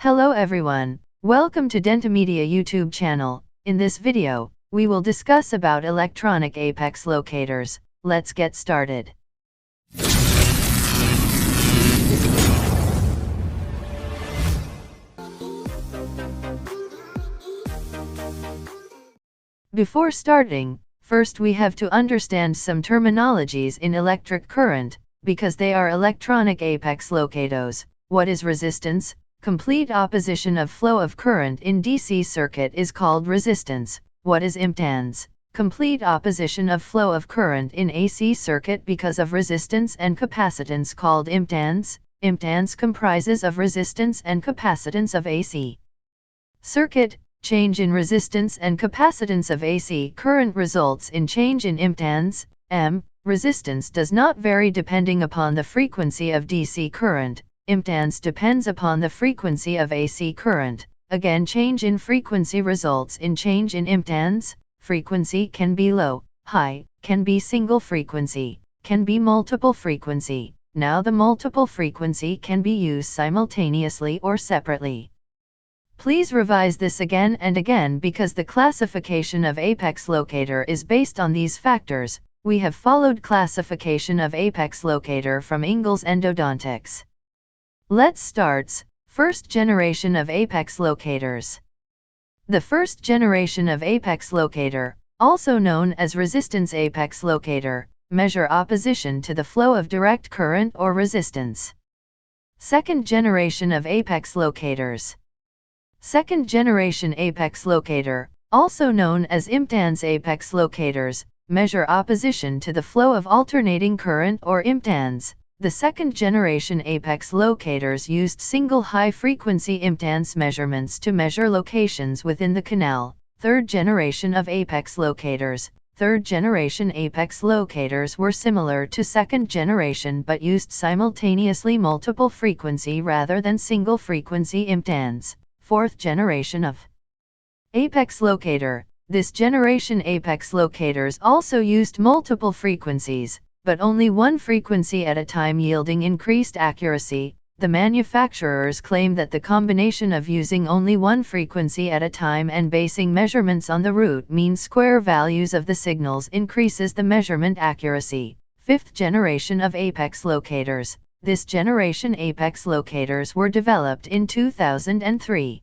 Hello everyone, welcome to DentoMedia YouTube channel. In this video, we will discuss about electronic apex locators. Let's get started. Before starting, first we have to understand some terminologies in electric current, because they are electronic apex locators. What is resistance? Complete opposition of flow of current in DC circuit is called resistance. What is impedance? Complete opposition of flow of current in AC circuit because of resistance and capacitance called impedance. Impedance comprises of resistance and capacitance of AC circuit. Change in resistance and capacitance of AC current results in change in impedance. Resistance does not vary depending upon the frequency of DC current. Impedance depends upon the frequency of AC current. Again, change in frequency results in change in impedance. Frequency can be low, high, can be single frequency, can be multiple frequency. Now the multiple frequency can be used simultaneously or separately. Please revise this again and again because the classification of apex locator is based on these factors. We have followed classification of apex locator from Ingles Endodontics. Let's start. First generation of apex locators. The first generation of apex locator, also known as resistance apex locator, measure opposition to the flow of direct current or resistance. Second generation of apex locators. Second generation apex locator, also known as impedance apex locators, measure opposition to the flow of alternating current or impedance. The second generation apex locators used single high-frequency impedance measurements to measure locations within the canal. Third generation of apex locators. Third generation apex locators were similar to second generation but used simultaneously multiple frequency rather than single frequency impedance. Fourth generation of apex locator. This generation apex locators also used multiple frequencies, but only one frequency at a time, yielding increased accuracy. The manufacturers claim that the combination of using only one frequency at a time and basing measurements on the root mean square values of the signals increases the measurement accuracy. Fifth generation of apex locators. This generation apex locators were developed in 2003.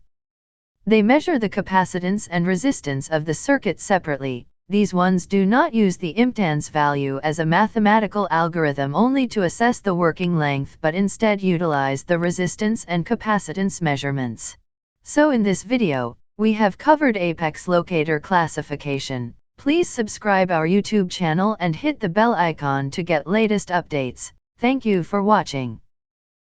They measure the capacitance and resistance of the circuit separately. These ones do not use the impedance value as a mathematical algorithm only to assess the working length but instead utilize the resistance and capacitance measurements. So in this video, we have covered apex locator classification. Please subscribe our YouTube channel and hit the bell icon to get latest updates. Thank you for watching.